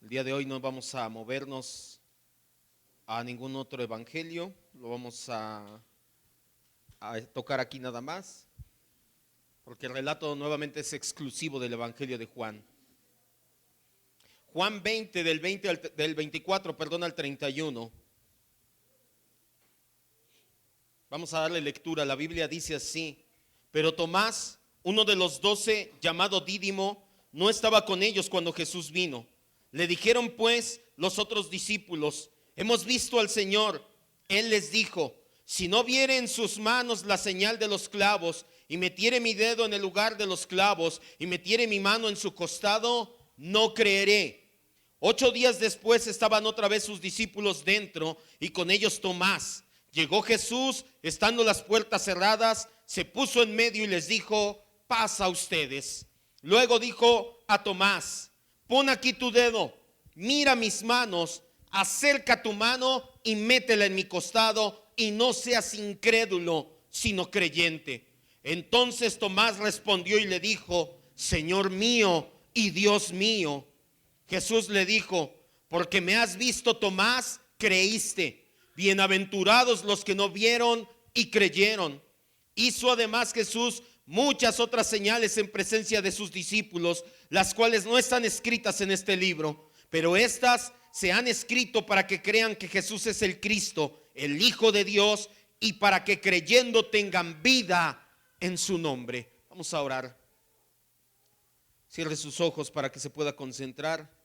El día de hoy no vamos a movernos a ningún otro evangelio, lo vamos a tocar aquí nada más, porque el relato nuevamente es exclusivo del evangelio de Juan. Juan 20, del 24, al 31. Vamos a darle lectura. La Biblia dice así: pero Tomás, uno de los 12, llamado Dídimo, no estaba con ellos cuando Jesús vino. Le dijeron pues los otros discípulos: hemos visto al Señor. Él les dijo: si no viere en sus manos la señal de los clavos, y metiere mi dedo en el lugar de los clavos, y metiere mi mano en su costado, no creeré. 8 días después estaban otra vez sus discípulos dentro, y con ellos Tomás. Llegó Jesús, estando las puertas cerradas, se puso en medio y les dijo: paz a ustedes. Luego dijo a Tomás: pon aquí tu dedo, mira mis manos, acerca tu mano y métela en mi costado, y no seas incrédulo, sino creyente. Entonces Tomás respondió y le dijo: Señor mío y Dios mío. Jesús le dijo: porque me has visto, Tomás, creíste. Bienaventurados los que no vieron y creyeron. Hizo además Jesús muchas otras señales en presencia de sus discípulos, las cuales no están escritas en este libro, pero estas se han escrito para que crean que Jesús es el Cristo, el Hijo de Dios, y para que creyendo tengan vida en su nombre. Vamos a orar. Cierre sus ojos para que se pueda concentrar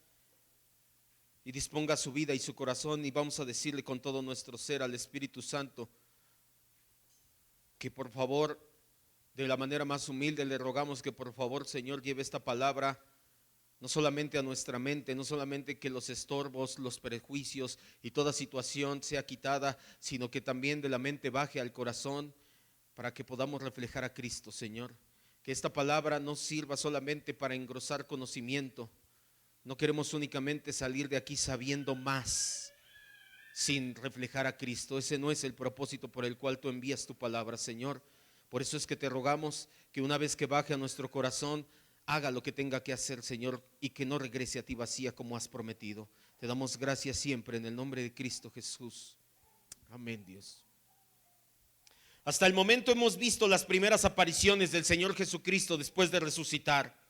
y disponga su vida y su corazón, y vamos a decirle con todo nuestro ser al Espíritu Santo que por favor, de la manera más humilde, le rogamos que por favor, Señor, lleve esta palabra no solamente a nuestra mente, no solamente que los estorbos, los prejuicios y toda situación sea quitada, sino que también de la mente baje al corazón para que podamos reflejar a Cristo, Señor. Que esta palabra no sirva solamente para engrosar conocimiento. No queremos únicamente salir de aquí sabiendo más sin reflejar a Cristo. Ese no es el propósito por el cual tú envías tu palabra, Señor. Por eso es que te rogamos que una vez que baje a nuestro corazón, haga lo que tenga que hacer, Señor, y que no regrese a ti vacía como has prometido. Te damos gracias siempre en el nombre de Cristo Jesús. Amén, Dios. Hasta el momento hemos visto las primeras apariciones del Señor Jesucristo después de resucitar.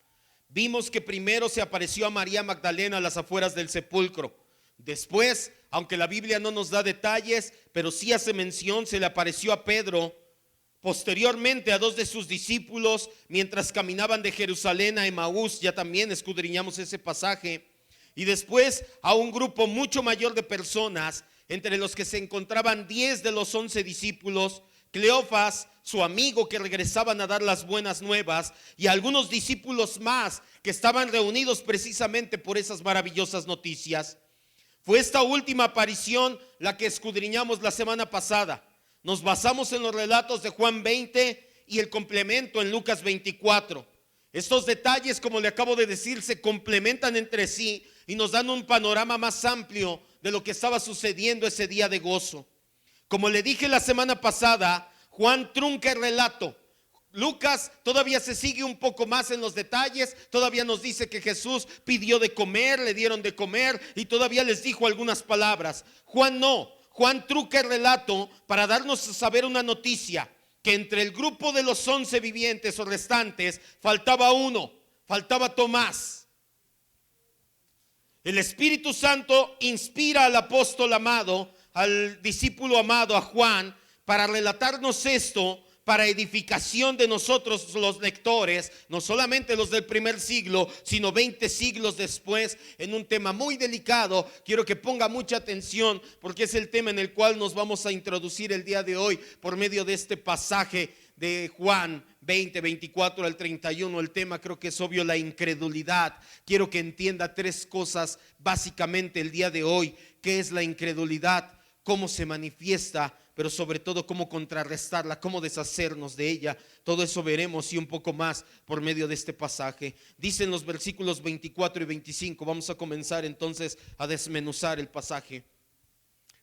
Vimos que primero se apareció a María Magdalena a las afueras del sepulcro. Después, aunque la Biblia no nos da detalles, pero sí hace mención, se le apareció a Pedro. Posteriormente a 2 de sus discípulos mientras caminaban de Jerusalén a Emaús, ya también escudriñamos ese pasaje. Y después a un grupo mucho mayor de personas, entre los que se encontraban 10 de los 11 discípulos, Cleofas, su amigo, que regresaban a dar las buenas nuevas, y algunos discípulos más que estaban reunidos precisamente por esas maravillosas noticias. Fue esta última aparición la que escudriñamos la semana pasada. Nos basamos en los relatos de Juan 20 y el complemento en Lucas 24. Estos detalles, como le acabo de decir, se complementan entre sí y nos dan un panorama más amplio de lo que estaba sucediendo ese día de gozo. Como le dije la semana pasada, Juan trunca el relato. Lucas todavía se sigue un poco más en los detalles, todavía nos dice que Jesús pidió de comer, le dieron de comer y todavía les dijo algunas palabras. Juan no, Juan trunca el relato para darnos a saber una noticia, que entre el grupo de los 11 vivientes o restantes faltaba uno, faltaba Tomás. El Espíritu Santo inspira al apóstol amado, al discípulo amado, a Juan, para relatarnos esto, para edificación de nosotros los lectores, no solamente los del primer siglo, sino 20 siglos después, en un tema muy delicado. Quiero que ponga mucha atención, porque es el tema en el cual nos vamos a introducir el día de hoy, por medio de este pasaje de Juan 20, 24 al 31. El tema creo que es obvio: la incredulidad. Quiero que entienda 3 cosas básicamente el día de hoy. ¿Qué es la incredulidad? ¿Cómo se manifiesta? Pero sobre todo cómo contrarrestarla, cómo deshacernos de ella. Todo eso veremos y un poco más por medio de este pasaje. Dicen los versículos 24 y 25. Vamos a comenzar entonces a desmenuzar el pasaje.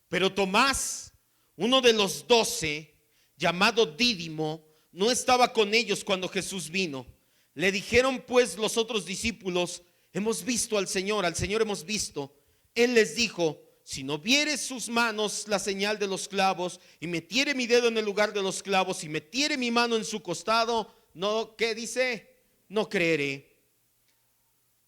Pero Tomás, uno de los 12, llamado Dídimo, no estaba con ellos cuando Jesús vino. Le dijeron pues los otros discípulos: hemos visto al Señor hemos visto. Él les dijo: si no viere sus manos la señal de los clavos, y metiere mi dedo en el lugar de los clavos, y metiere mi mano en su costado, no, ¿qué dice? No creeré.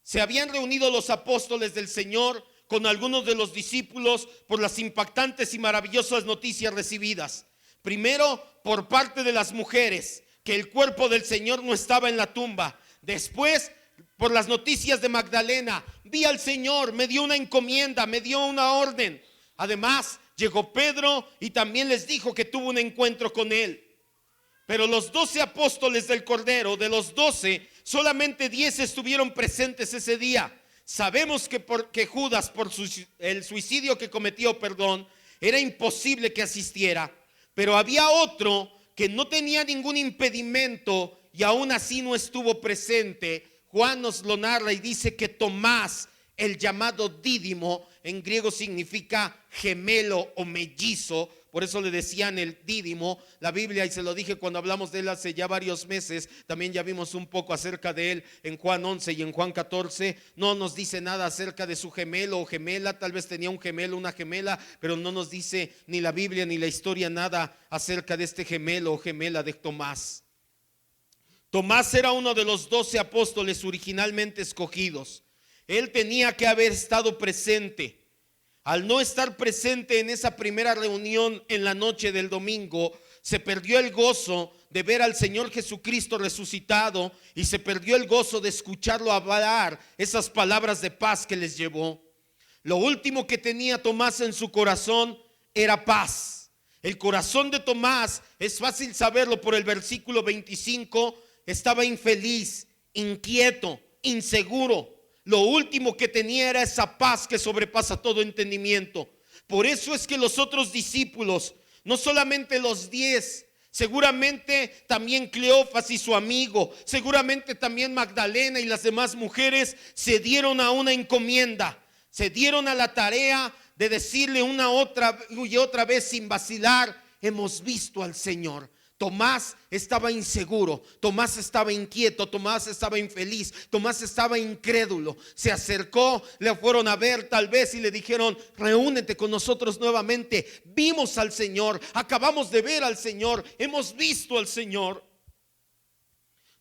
Se habían reunido los apóstoles del Señor con algunos de los discípulos por las impactantes y maravillosas noticias recibidas. Primero, por parte de las mujeres, que el cuerpo del Señor no estaba en la tumba. Después, por las noticias de Magdalena: vi al Señor, me dio una encomienda, me dio una orden. Además, llegó Pedro y también les dijo que tuvo un encuentro con él. Pero los 12 apóstoles del Cordero, de los 12, solamente 10 estuvieron presentes ese día. Sabemos que porque Judas, por el suicidio que cometió, era imposible que asistiera. Pero había otro que no tenía ningún impedimento y aún así no estuvo presente. Juan nos lo narra y dice que Tomás, el llamado Dídimo, en griego significa gemelo o mellizo, por eso le decían el Dídimo. La Biblia, y se lo dije cuando hablamos de él hace ya varios meses, también ya vimos un poco acerca de él en Juan 11 y en Juan 14. No nos dice nada acerca de su gemelo o gemela. Tal vez tenía un gemelo, una gemela, pero no nos dice ni la Biblia ni la historia nada acerca de este gemelo o gemela de Tomás. Tomás era uno de los 12 apóstoles originalmente escogidos. Él tenía que haber estado presente. Al no estar presente en esa primera reunión en la noche del domingo, se perdió el gozo de ver al Señor Jesucristo resucitado, y se perdió el gozo de escucharlo hablar esas palabras de paz que les llevó. Lo último que tenía Tomás en su corazón era paz. El corazón de Tomás, es fácil saberlo por el versículo 25, estaba infeliz, inquieto, inseguro. Lo último que tenía era esa paz que sobrepasa todo entendimiento. Por eso es que los otros discípulos, no solamente los 10, seguramente también Cleofas y su amigo, seguramente también Magdalena y las demás mujeres, se dieron a una encomienda, se dieron a la tarea de decirle una otra y otra vez sin vacilar: hemos visto al Señor. Tomás estaba inseguro, Tomás estaba inquieto, Tomás estaba infeliz, Tomás estaba incrédulo. Se acercó, le fueron a ver tal vez y le dijeron: reúnete con nosotros nuevamente. Vimos al Señor, acabamos de ver al Señor, hemos visto al Señor.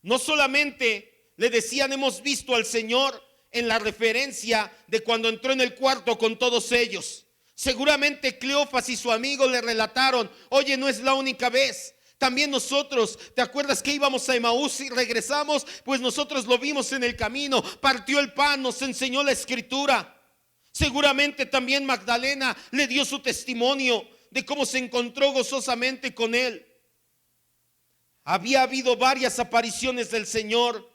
No solamente le decían hemos visto al Señor en la referencia de cuando entró en el cuarto con todos ellos. Seguramente Cleofas y su amigo le relataron: oye, no es la única vez. También nosotros, ¿te acuerdas que íbamos a Emaús y regresamos? Pues nosotros lo vimos en el camino, partió el pan, nos enseñó la escritura. Seguramente también Magdalena le dio su testimonio de cómo se encontró gozosamente con él. Había habido varias apariciones del Señor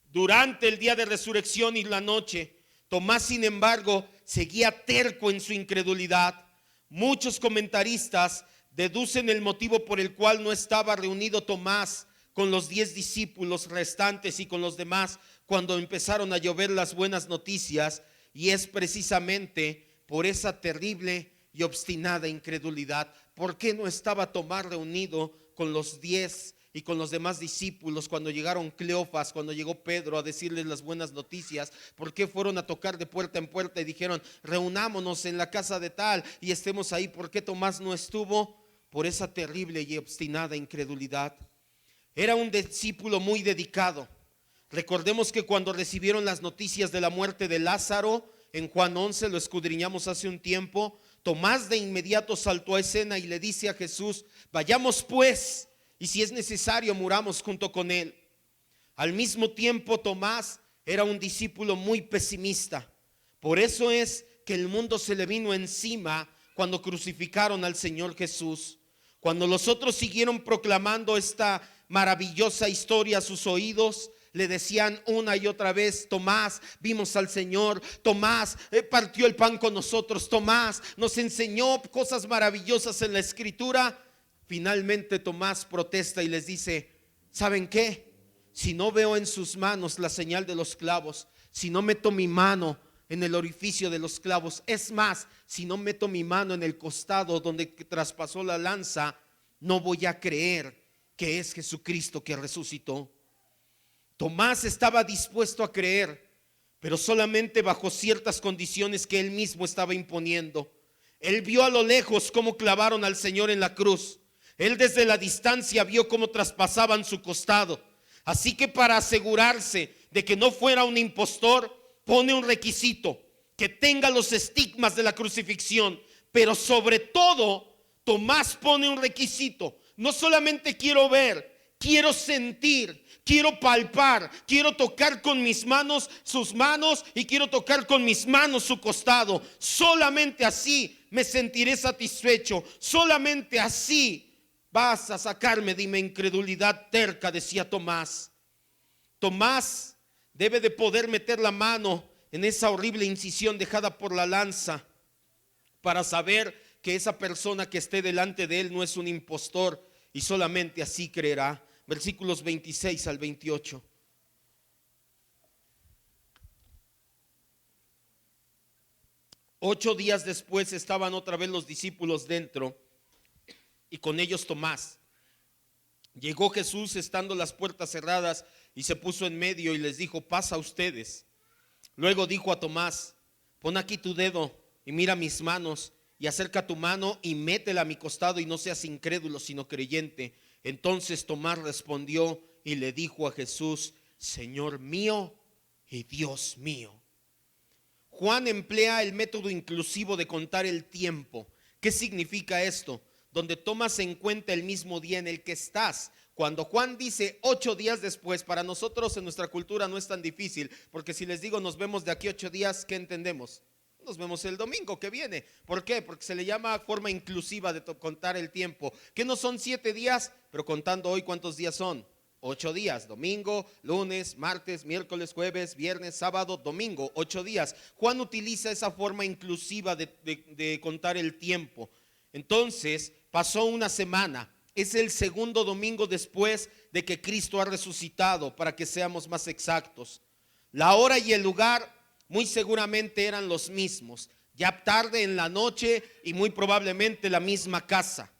durante el día de resurrección y la noche. Tomás, sin embargo, seguía terco en su incredulidad. Muchos comentaristas deducen el motivo por el cual no estaba reunido Tomás con los 10 discípulos restantes y con los demás cuando empezaron a llover las buenas noticias, y es precisamente por esa terrible y obstinada incredulidad. ¿Por qué no estaba Tomás reunido con los 10 y con los demás discípulos cuando llegaron Cleofas, cuando llegó Pedro a decirles las buenas noticias? ¿Por qué fueron a tocar de puerta en puerta y dijeron: reunámonos en la casa de tal y estemos ahí? ¿Por qué Tomás no estuvo? Por esa terrible y obstinada incredulidad. Era un discípulo muy dedicado. Recordemos que cuando recibieron las noticias de la muerte de Lázaro, en Juan 11, lo escudriñamos hace un tiempo, Tomás de inmediato saltó a escena y le dice a Jesús: vayamos pues, y si es necesario muramos junto con él. Al mismo tiempo, Tomás era un discípulo muy pesimista. Por eso es que el mundo se le vino encima cuando crucificaron al Señor Jesús. Cuando los otros siguieron proclamando esta maravillosa historia a sus oídos, le decían una y otra vez: Tomás, vimos al Señor. Tomás partió el pan con nosotros. Tomás nos enseñó cosas maravillosas en la escritura. Finalmente Tomás protesta y les dice: ¿saben qué? Si no veo en sus manos la señal de los clavos, si no meto mi mano en el orificio de los clavos, es más, si no meto mi mano en el costado donde traspasó la lanza, no voy a creer que es Jesucristo que resucitó. Tomás estaba dispuesto a creer, pero solamente bajo ciertas condiciones que él mismo estaba imponiendo. Él vio a lo lejos cómo clavaron al Señor en la cruz. Él desde la distancia vio cómo traspasaban su costado. Así que para asegurarse de que no fuera un impostor, pone un requisito: que tenga los estigmas de la crucifixión. Pero sobre todo, Tomás pone un requisito: no solamente quiero ver, quiero sentir, quiero palpar, quiero tocar con mis manos sus manos y quiero tocar con mis manos su costado. Solamente así me sentiré satisfecho. Solamente así vas a sacarme de mi incredulidad terca, decía Tomás. Tomás debe de poder meter la mano en esa horrible incisión dejada por la lanza para saber que esa persona que esté delante de él no es un impostor, y solamente así creerá. Versículos 26 al 28. Ocho días después estaban otra vez los discípulos dentro y con ellos Tomás. Llegó Jesús estando las puertas cerradas y se puso en medio y les dijo: pasa ustedes. Luego dijo a Tomás: pon aquí tu dedo y mira mis manos, y acerca tu mano y métela a mi costado, y no seas incrédulo sino creyente. Entonces Tomás respondió y le dijo a Jesús: Señor mío y Dios mío. Juan emplea el método inclusivo de contar el tiempo. ¿Qué significa esto? Donde tomas en cuenta el mismo día en el que estás. Cuando Juan dice 8 días después, para nosotros en nuestra cultura no es tan difícil, porque si les digo nos vemos de aquí 8 días, ¿qué entendemos? Nos vemos el domingo que viene. ¿Por qué? Porque se le llama forma inclusiva de contar el tiempo. Que no son 7 días, pero contando hoy, ¿cuántos días son? 8 días, domingo, lunes, martes, miércoles, jueves, viernes, sábado, domingo, 8 días. Juan utiliza esa forma inclusiva de contar el tiempo. Entonces, pasó una semana. Es el segundo domingo después de que Cristo ha resucitado, para que seamos más exactos. La hora y el lugar muy seguramente eran los mismos. Ya tarde en la noche y muy probablemente la misma casa.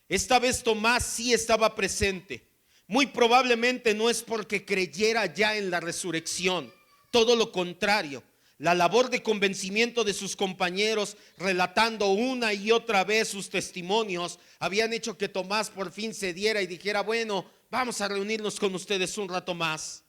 Esta vez Tomás sí estaba presente. Muy probablemente no es porque creyera ya en la resurrección, todo lo contrario. La labor de convencimiento de sus compañeros, relatando una y otra vez sus testimonios, habían hecho que Tomás por fin cediera y dijera: bueno, vamos a reunirnos con ustedes un rato más.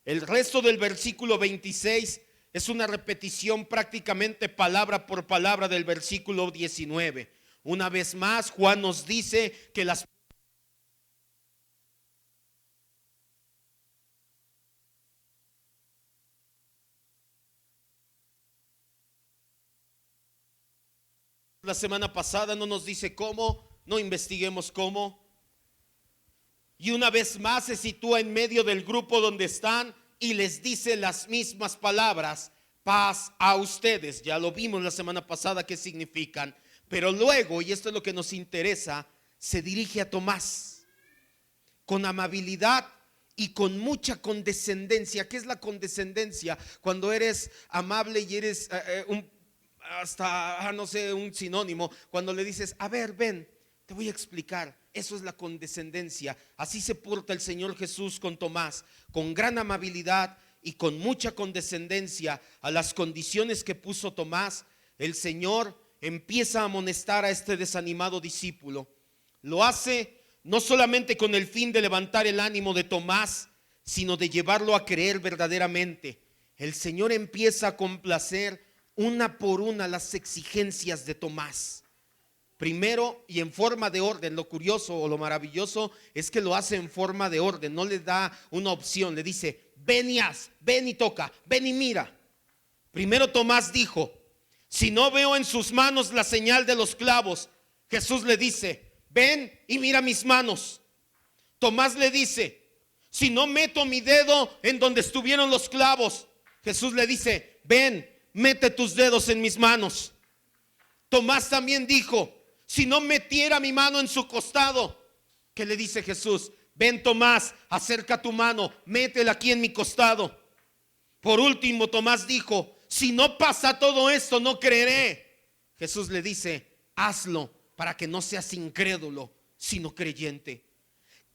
El resto del versículo 26 es una repetición prácticamente palabra por palabra del versículo 19. Una vez más, Juan nos dice que las la semana pasada no nos dice cómo, no investiguemos cómo. Y una vez más se sitúa en medio del grupo donde están y les dice las mismas palabras: paz a ustedes. Ya lo vimos la semana pasada qué significan. Pero luego, y esto es lo que nos interesa, se dirige a Tomás con amabilidad y con mucha condescendencia. ¿Qué es la condescendencia? Cuando eres amable y eres no sé, un sinónimo. Cuando le dices: a ver, ven, te voy a explicar. Eso es la condescendencia. Así se porta el Señor Jesús con Tomás, con gran amabilidad y con mucha condescendencia a las condiciones que puso Tomás. El Señor empieza a amonestar a este desanimado discípulo. Lo hace no solamente con el fin de levantar el ánimo de Tomás, sino de llevarlo a creer verdaderamente. El Señor empieza a complacer una por una las exigencias de Tomás. Primero, y en forma de orden. Lo curioso o lo maravilloso es que lo hace en forma de orden. No le da una opción, le dice: ven y haz, ven y toca, ven y mira. Primero Tomás dijo: si no veo en sus manos la señal de los clavos. Jesús le dice: ven y mira mis manos. Tomás le dice: si no meto mi dedo en donde estuvieron los clavos. Jesús le dice: ven, mete tus dedos en mis manos. Tomás también dijo: si no metiera mi mano en su costado. ¿Qué le dice Jesús? Ven, Tomás, acerca tu mano, métela aquí en mi costado. Por último, Tomás dijo: si no pasa todo esto, no creeré. Jesús le dice: hazlo para que no seas incrédulo, sino creyente.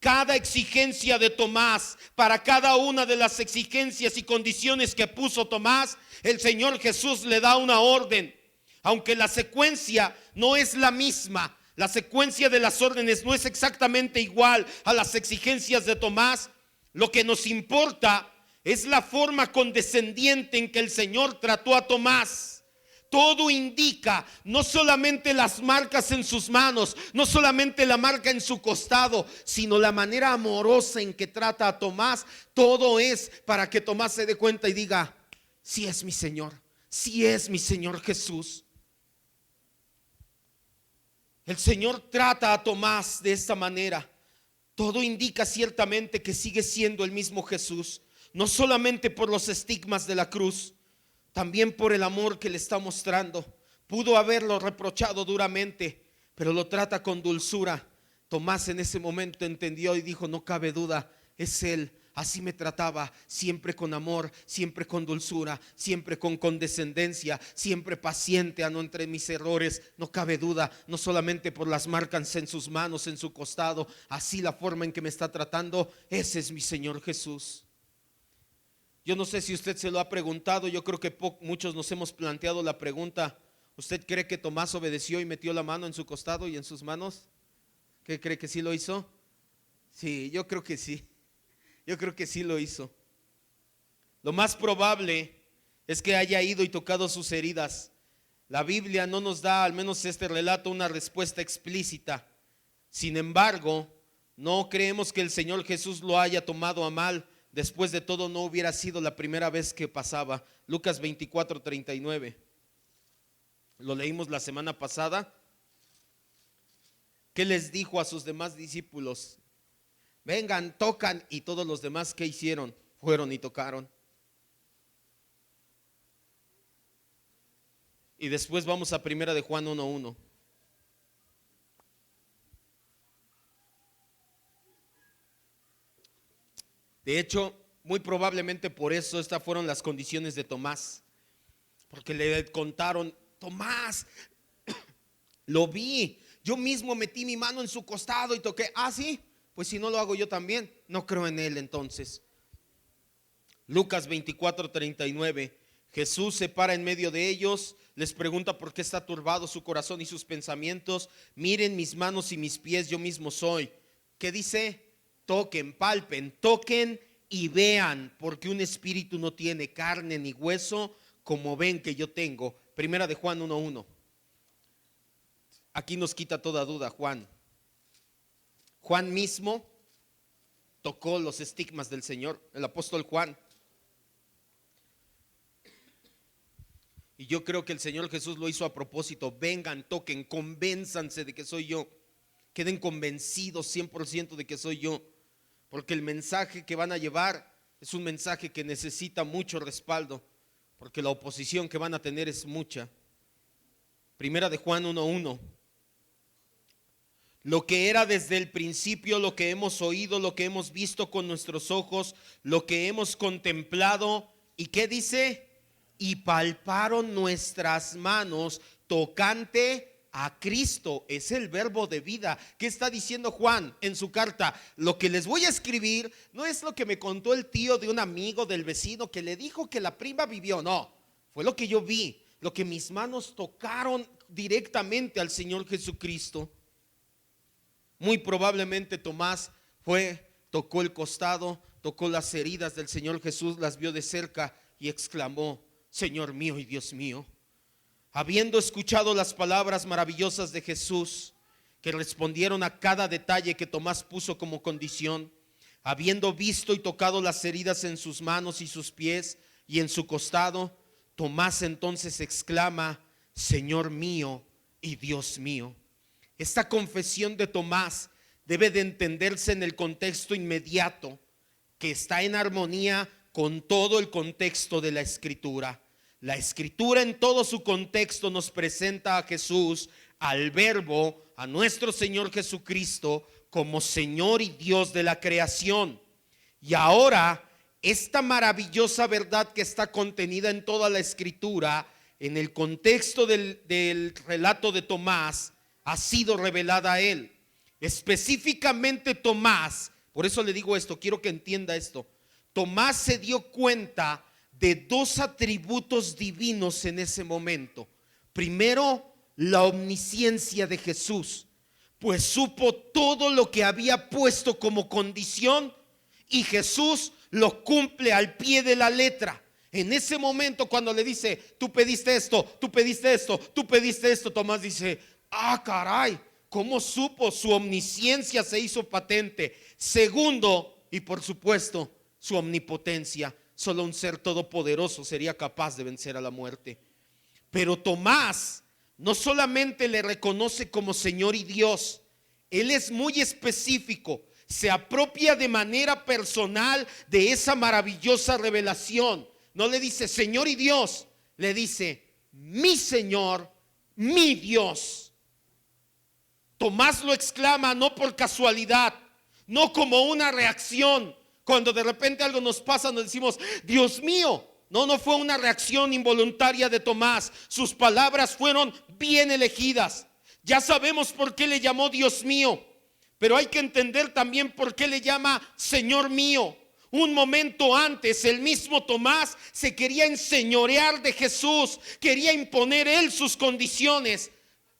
cada exigencia de Tomás, para cada una de las exigencias y condiciones que puso Tomás, el Señor Jesús le da una orden. Aunque la secuencia no es la misma, la secuencia de las órdenes no es exactamente igual a las exigencias de Tomás, lo que nos importa es la forma condescendiente en que el Señor trató a Tomás. Todo indica, no solamente las marcas en sus manos, no solamente la marca en su costado, sino la manera amorosa en que trata a Tomás. Todo es para que Tomás se dé cuenta y diga: sí es mi Señor, sí es mi Señor Jesús. El Señor trata a Tomás de esta manera. Todo indica ciertamente que sigue siendo el mismo Jesús, no solamente por los estigmas de la cruz, también por el amor que le está mostrando. Pudo haberlo reprochado duramente, pero lo trata con dulzura. Tomás en ese momento entendió y dijo: no cabe duda, es Él. Así me trataba, siempre con amor, siempre con dulzura, siempre con condescendencia, siempre paciente a no entre mis errores. No cabe duda, no solamente por las marcas en sus manos, en su costado, así la forma en que me está tratando, ese es mi Señor Jesús. Yo no sé si usted se lo ha preguntado. Yo creo que muchos nos hemos planteado la pregunta: ¿usted cree que Tomás obedeció y metió la mano en su costado y en sus manos? ¿Qué cree que sí lo hizo? Sí, yo creo que sí. Yo creo que sí lo hizo. Lo más probable es que haya ido y tocado sus heridas. La Biblia no nos da, al menos este relato, una respuesta explícita. Sin embargo, no creemos que el Señor Jesús lo haya tomado a mal. Después de todo, no hubiera sido la primera vez que pasaba. Lucas 24:39. Lo leímos la semana pasada. ¿Qué les dijo a sus demás discípulos? Vengan, tocan. Y todos los demás, ¿qué hicieron? Fueron y tocaron. Y después vamos a primera de Juan 1:1. De hecho, muy probablemente por eso estas fueron las condiciones de Tomás, porque le contaron: Tomás, lo vi, yo mismo metí mi mano en su costado y toqué. Ah, sí, pues si no lo hago yo también, no creo en él entonces. Lucas 24:39. Jesús se para en medio de ellos, les pregunta por qué está turbado su corazón y sus pensamientos. Miren mis manos y mis pies, yo mismo soy. ¿Qué dice? Toquen, palpen, toquen y vean, porque un espíritu no tiene carne ni hueso, como ven que yo tengo. Primera de Juan 1:1. Aquí nos quita toda duda Juan. Juan mismo tocó los estigmas del Señor, el apóstol Juan. Y yo creo que el Señor Jesús lo hizo a propósito. Vengan, toquen, convénzanse de que soy yo. Queden convencidos 100% de que soy yo. Porque el mensaje que van a llevar es un mensaje que necesita mucho respaldo, porque la oposición que van a tener es mucha. Primera de Juan 1:1. Lo que era desde el principio, lo que hemos oído, lo que hemos visto con nuestros ojos, lo que hemos contemplado. ¿Y qué dice? Y palparon nuestras manos tocante a Cristo. Es el verbo de vida. ¿Qué está diciendo Juan en su carta? Lo que les voy a escribir no es lo que me contó el tío de un amigo del vecino que le dijo que la prima vivió. No, fue lo que yo vi, lo que mis manos tocaron directamente al Señor Jesucristo. Muy probablemente Tomás tocó el costado, tocó las heridas del Señor Jesús, las vio de cerca y exclamó: Señor mío y Dios mío. Habiendo escuchado las palabras maravillosas de Jesús, que respondieron a cada detalle que Tomás puso como condición, habiendo visto y tocado las heridas en sus manos y sus pies y en su costado, Tomás entonces exclama: Señor mío y Dios mío. Esta confesión de Tomás debe de entenderse en el contexto inmediato, que está en armonía con todo el contexto de la Escritura. La Escritura en todo su contexto nos presenta a Jesús, al Verbo, a nuestro Señor Jesucristo, como Señor y Dios de la creación. Y ahora, esta maravillosa verdad que está contenida en toda la Escritura, en el contexto del relato de Tomás, ha sido revelada a él. Específicamente Tomás, por eso le digo esto, quiero que entienda esto. Tomás se dio cuenta de dos atributos divinos en ese momento. Primero, la omnisciencia de Jesús, pues supo todo lo que había puesto como condición y Jesús lo cumple al pie de la letra. En ese momento cuando le dice, tú pediste esto, tú pediste esto, tú pediste esto, Tomás dice, ah, caray, ¿cómo supo? Su omnisciencia se hizo patente. Segundo, y por supuesto, su omnipotencia. Solo un ser todopoderoso sería capaz de vencer a la muerte. Pero Tomás no solamente le reconoce como Señor y Dios, él es muy específico, se apropia de manera personal de esa maravillosa revelación. No le dice Señor y Dios, le dice mi Señor, mi Dios. Tomás lo exclama no por casualidad, no como una reacción. Cuando de repente algo nos pasa, nos decimos, Dios mío. No fue una reacción involuntaria de Tomás. Sus palabras fueron bien elegidas. Ya sabemos por qué le llamó Dios mío, pero hay que entender también por qué le llama Señor mío. Un momento antes, el mismo Tomás se quería enseñorear de Jesús, quería imponer él sus condiciones.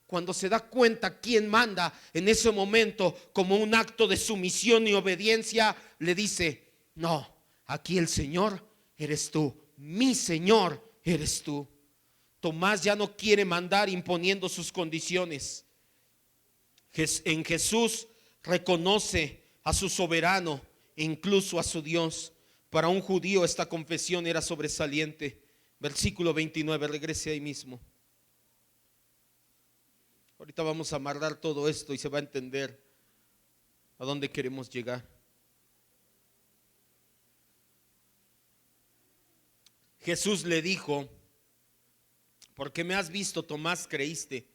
Cuando se da cuenta quién manda en ese momento, como un acto de sumisión y obediencia, le dice, no, aquí el Señor eres tú, mi Señor eres tú. Tomás ya no quiere mandar imponiendo sus condiciones. En Jesús reconoce a su soberano e incluso a su Dios. Para un judío esta confesión era sobresaliente. Versículo 29, regrese ahí mismo. Ahorita vamos a amarrar todo esto y se va a entender a dónde queremos llegar. Jesús le dijo, porque me has visto, Tomás, creíste.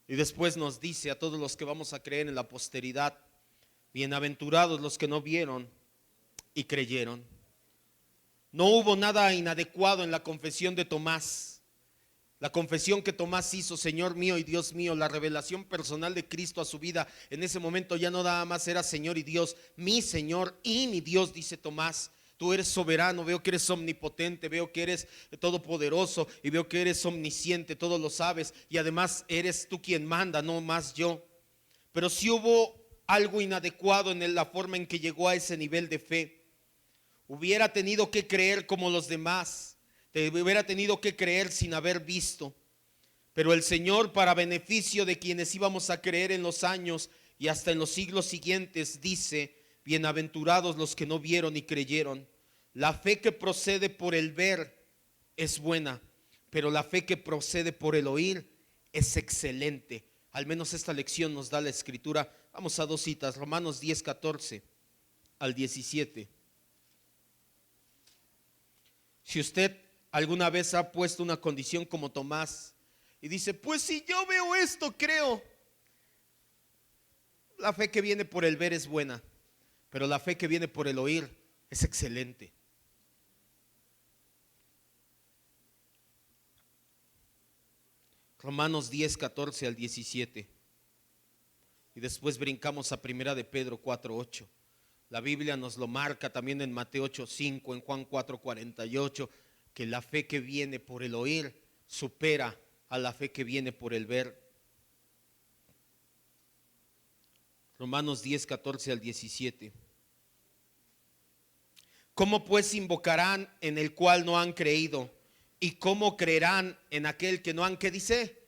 Y después nos dice a todos los que vamos a creer en la posteridad, bienaventurados los que no vieron y creyeron. No hubo nada inadecuado en la confesión de Tomás. La confesión que Tomás hizo, Señor mío y Dios mío, la revelación personal de Cristo a su vida, en ese momento ya no nada más era Señor y Dios, mi Señor y mi Dios, dice Tomás. Tú eres soberano, veo que eres omnipotente, veo que eres todopoderoso y veo que eres omnisciente, todo lo sabes y además eres tú quien manda, no más yo. Pero si hubo algo inadecuado en la forma en que llegó a ese nivel de fe. Hubiera tenido que creer como los demás, hubiera tenido que creer sin haber visto. Pero el Señor, para beneficio de quienes íbamos a creer en los años y hasta en los siglos siguientes, dice, bienaventurados los que no vieron y creyeron. La fe que procede por el ver es buena, pero la fe que procede por el oír es excelente. Al menos esta lección nos da la escritura. Vamos a dos citas, Romanos 10, 14 al 17. Si usted alguna vez ha puesto una condición como Tomás y dice, pues si yo veo esto, creo. La fe que viene por el ver es buena, pero la fe que viene por el oír es excelente. Romanos 10, 14 al 17. Y después brincamos a Primera de Pedro 4, 8. La Biblia nos lo marca también en Mateo 8, 5, en Juan 4, 48, que la fe que viene por el oír supera a la fe que viene por el ver. Romanos 10, 14 al 17. ¿Cómo pues invocarán en el cual no han creído? ¿Y cómo creerán en aquel que no han, qué dice?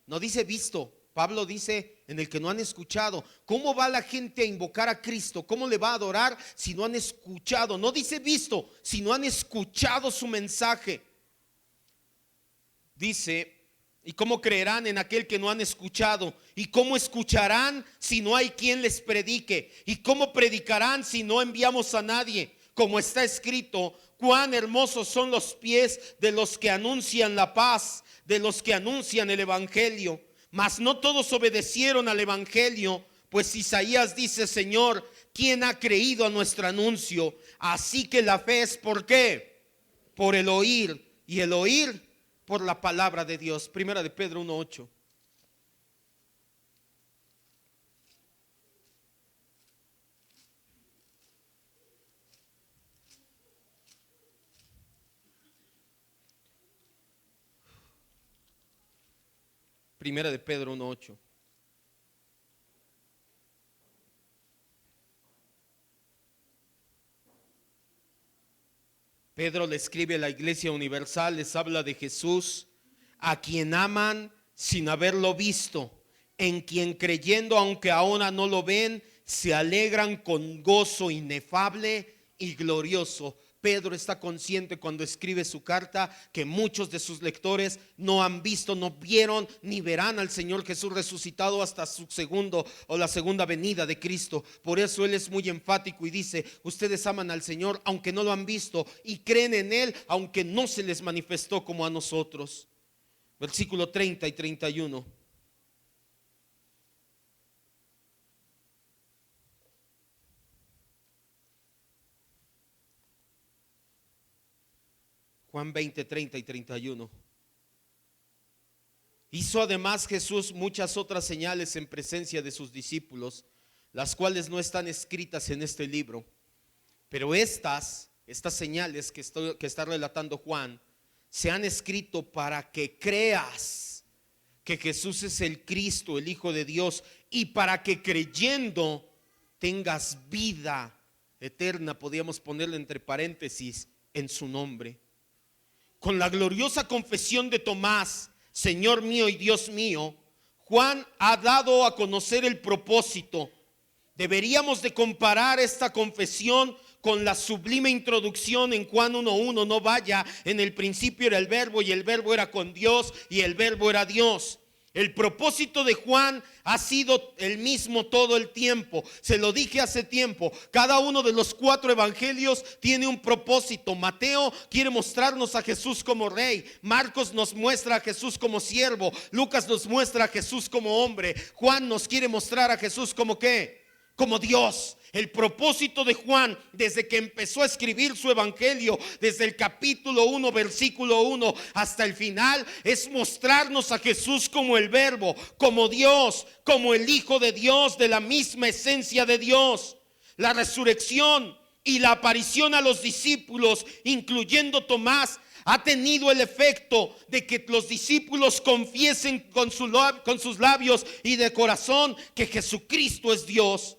No dice visto. Pablo dice en el que no han escuchado. ¿Cómo va la gente a invocar a Cristo? ¿Cómo le va a adorar si no han escuchado? No dice visto, si no han escuchado su mensaje. Dice, ¿y cómo creerán en aquel que no han escuchado? ¿Y cómo escucharán si no hay quien les predique? ¿Y cómo predicarán si no enviamos a nadie? Como está escrito, cuán hermosos son los pies de los que anuncian la paz, de los que anuncian el evangelio. Mas no todos obedecieron al evangelio, pues Isaías dice, Señor, ¿quién ha creído a nuestro anuncio? Así que la fe es, ¿por qué? Por el oír, y el oír por la palabra de Dios. Primera de Pedro 1:8. Primera de Pedro 1:8. Pedro le escribe a la Iglesia Universal, les habla de Jesús, a quien aman sin haberlo visto, en quien creyendo, aunque ahora no lo ven, se alegran con gozo inefable y glorioso. Pedro está consciente cuando escribe su carta que muchos de sus lectores no han visto, no vieron ni verán al Señor Jesús resucitado hasta su segundo o la segunda venida de Cristo. Por eso él es muy enfático y dice: ustedes aman al Señor aunque no lo han visto, y creen en él aunque no se les manifestó como a nosotros. Versículo 30 y 31. Juan 20, 30 y 31. Hizo además Jesús muchas otras señales en presencia de sus discípulos, las cuales no están escritas en este libro. Pero estas señales que está relatando Juan se han escrito para que creas que Jesús es el Cristo, el Hijo de Dios, y para que creyendo tengas vida eterna, podríamos ponerle entre paréntesis, en su nombre. Con la gloriosa confesión de Tomás, Señor mío y Dios mío, Juan ha dado a conocer el propósito. Deberíamos de comparar esta confesión con la sublime introducción en Juan 1:1. No vaya, en el principio era el verbo y el verbo era con Dios y el verbo era Dios. El propósito de Juan ha sido el mismo todo el tiempo. Se lo dije hace tiempo. Cada uno de los 4 evangelios tiene un propósito. Mateo quiere mostrarnos a Jesús como rey. Marcos nos muestra a Jesús como siervo. Lucas nos muestra a Jesús como hombre. Juan nos quiere mostrar a Jesús como ¿qué? Como Dios. El propósito de Juan, desde que empezó a escribir su evangelio, desde el capítulo 1, versículo 1 hasta el final, es mostrarnos a Jesús como el verbo, como Dios, como el Hijo de Dios, de la misma esencia de Dios. La resurrección y la aparición a los discípulos, incluyendo Tomás, ha tenido el efecto de que los discípulos confiesen con sus labios y de corazón que Jesucristo es Dios.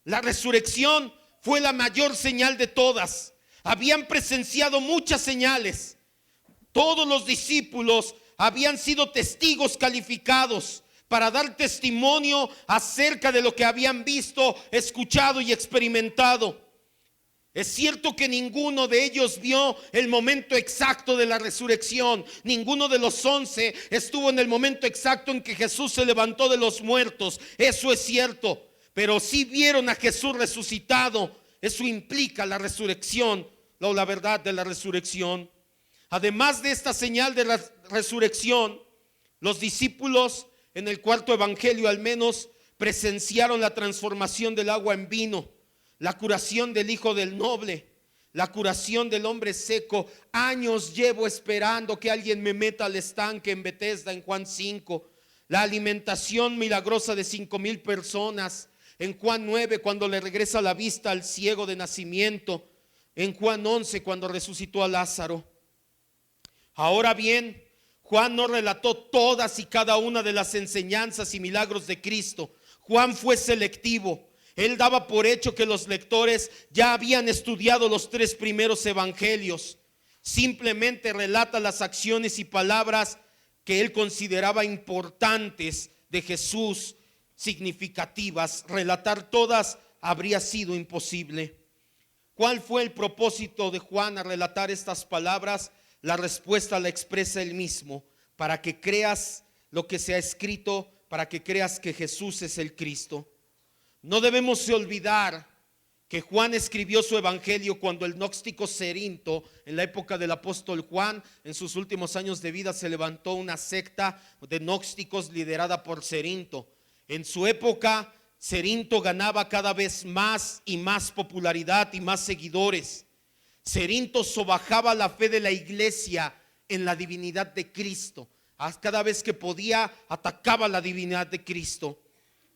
La resurrección fue la mayor señal de todas. Habían presenciado muchas señales. Todos los discípulos habían sido testigos calificados para dar testimonio acerca de lo que habían visto, escuchado y experimentado. Es cierto que ninguno de ellos vio el momento exacto de la resurrección. Ninguno de los 11 estuvo en el momento exacto en que Jesús se levantó de los muertos. Eso es cierto. Pero sí vieron a Jesús resucitado. Eso implica la resurrección, la verdad de la resurrección. Además de esta señal de la resurrección, los discípulos en el 4 evangelio al menos presenciaron la transformación del agua en vino, la curación del hijo del noble, la curación del hombre seco. Años llevo esperando que alguien me meta al estanque en Betesda, en Juan 5. La alimentación milagrosa de 5,000 personas. En Juan 9, cuando le regresa la vista al ciego de nacimiento. En Juan 11, cuando resucitó a Lázaro. Ahora bien, Juan no relató todas y cada una de las enseñanzas y milagros de Cristo. Juan fue selectivo. Él daba por hecho que los lectores ya habían estudiado los 3 primeros evangelios. Simplemente relata las acciones y palabras que él consideraba importantes de Jesús, significativas. Relatar todas habría sido imposible. ¿Cuál fue el propósito de Juan a relatar estas palabras? La respuesta la expresa él mismo: para que creas lo que se ha escrito, para que creas que Jesús es el Cristo. No debemos olvidar que Juan escribió su evangelio cuando el gnóstico Cerinto, en la época del apóstol Juan, en sus últimos años de vida, se levantó una secta de gnósticos liderada por Cerinto. En su época, Cerinto ganaba cada vez más y más popularidad y más seguidores. Cerinto sobajaba la fe de la iglesia en la divinidad de Cristo. Cada vez que podía, atacaba la divinidad de Cristo.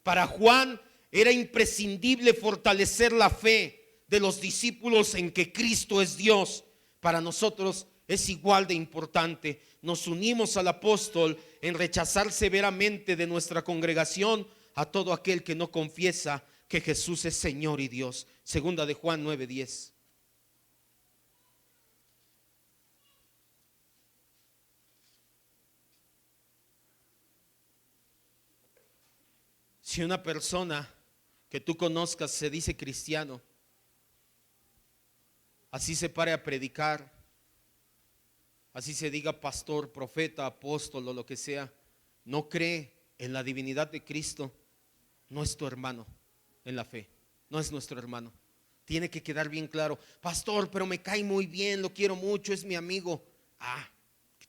Para Juan era imprescindible fortalecer la fe de los discípulos en que Cristo es Dios. Para nosotros es igual de importante. Nos unimos al apóstol en rechazar severamente de nuestra congregación a todo aquel que no confiesa que Jesús es Señor y Dios. Segunda de Juan 9:10. Si una persona que tú conozcas se dice cristiano, así se pare a predicar, así se diga pastor, profeta, apóstol o lo que sea, no cree en la divinidad de Cristo, no es tu hermano en la fe, no es nuestro hermano. Tiene que quedar bien claro: pastor, pero me cae muy bien, lo quiero mucho, es mi amigo.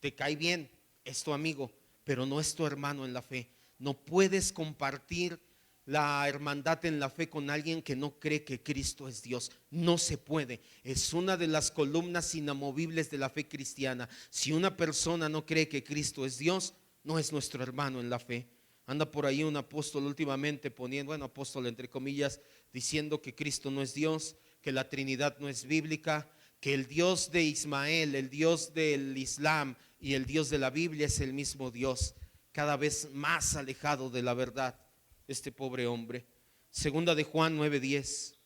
Te cae bien, es tu amigo, pero no es tu hermano en la fe. No puedes compartir la hermandad en la fe con alguien que no cree que Cristo es Dios. No se puede. Es una de las columnas inamovibles de la fe cristiana. Si una persona no cree que Cristo es Dios, no es nuestro hermano en la fe. Anda por ahí un apóstol últimamente poniendo, apóstol entre comillas, diciendo que Cristo no es Dios, que la Trinidad no es bíblica, que el Dios de Ismael, el Dios del Islam y el Dios de la Biblia es el mismo Dios. Cada vez más alejado de la verdad este pobre hombre. Segunda de Juan 9:10.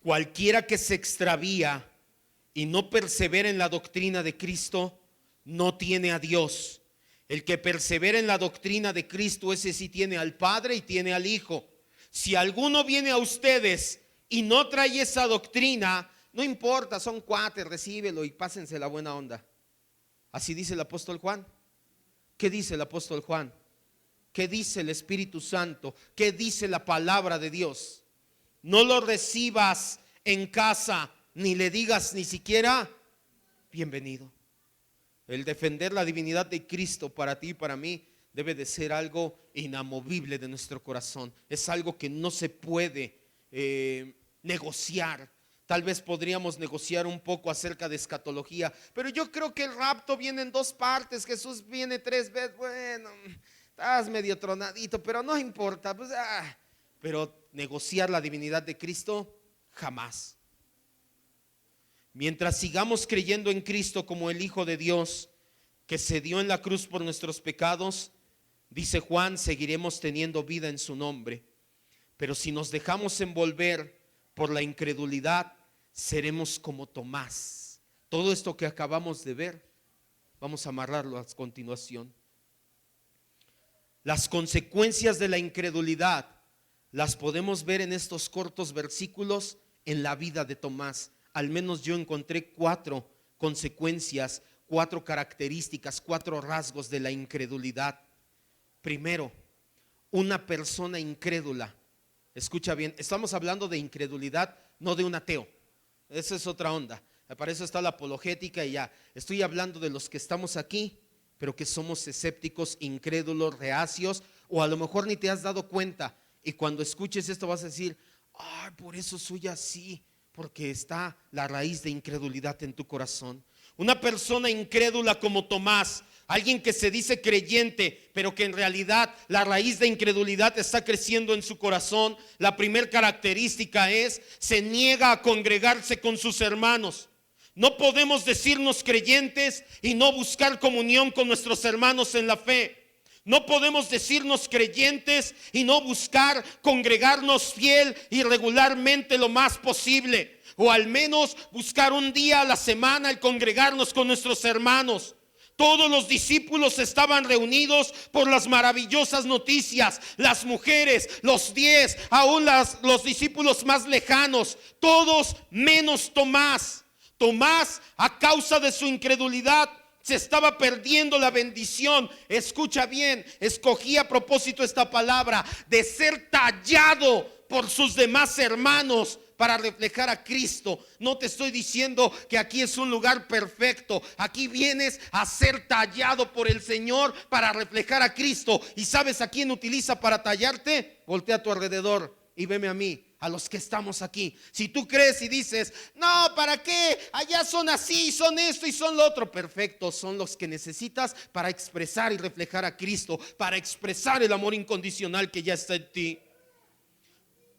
Cualquiera que se extravía y no persevera en la doctrina de Cristo, no tiene a Dios. El que persevera en la doctrina de Cristo, ese sí tiene al Padre y tiene al Hijo. Si alguno viene a ustedes y no trae esa doctrina, no importa, son cuates, recíbelo y pásense la buena onda. Así dice el apóstol Juan. ¿Qué dice el apóstol Juan? ¿Qué dice el Espíritu Santo? ¿Qué dice la palabra de Dios? No lo recibas en casa, ni le digas ni siquiera bienvenido. El defender la divinidad de Cristo para ti y para mí debe de ser algo inamovible de nuestro corazón. Es algo que no se puede negociar. Tal vez podríamos negociar un poco acerca de escatología, pero yo creo que el rapto viene en dos partes. Jesús viene 3 veces. Bueno, estás medio tronadito, pero no importa. Pero negociar la divinidad de Cristo, jamás. Mientras sigamos creyendo en Cristo como el Hijo de Dios, que se dio en la cruz por nuestros pecados, dice Juan, seguiremos teniendo vida en su nombre. Pero si nos dejamos envolver por la incredulidad, seremos como Tomás. Todo esto que acabamos de ver, vamos a amarrarlo a continuación. Las consecuencias de la incredulidad las podemos ver en estos cortos versículos en la vida de Tomás. Al menos yo encontré 4 consecuencias, 4 características, 4 rasgos de la incredulidad. Primero, una persona incrédula. Escucha bien, estamos hablando de incredulidad, no de un ateo. Esa es otra onda. Para eso está la apologética y ya. Estoy hablando de los que estamos aquí, pero que somos escépticos, incrédulos, reacios, o a lo mejor ni te has dado cuenta. Y cuando escuches esto vas a decir: por eso soy así, porque está la raíz de incredulidad en tu corazón. Una persona incrédula como Tomás, alguien que se dice creyente, pero que en realidad la raíz de incredulidad está creciendo en su corazón. La primera característica es: se niega a congregarse con sus hermanos. No podemos decirnos creyentes y no buscar comunión con nuestros hermanos en la fe. No podemos decirnos creyentes y no buscar congregarnos fiel y regularmente lo más posible, o al menos buscar un día a la semana el congregarnos con nuestros hermanos. Todos los discípulos estaban reunidos por las maravillosas noticias. Las mujeres, los 10, aún los discípulos más lejanos, todos menos Tomás. Tomás, a causa de su incredulidad, se estaba perdiendo la bendición. Escucha bien, escogí a propósito esta palabra, de ser tallado por sus demás hermanos para reflejar a Cristo. No te estoy diciendo que aquí es un lugar perfecto. Aquí vienes a ser tallado por el Señor para reflejar a Cristo. ¿Y sabes a quién utiliza para tallarte? Voltea a tu alrededor y veme a mí, a los que estamos aquí. Si tú crees y dices: no, ¿para qué? Allá son así, son esto y son lo otro. Perfecto, son los que necesitas para expresar y reflejar a Cristo, para expresar el amor incondicional que ya está en ti.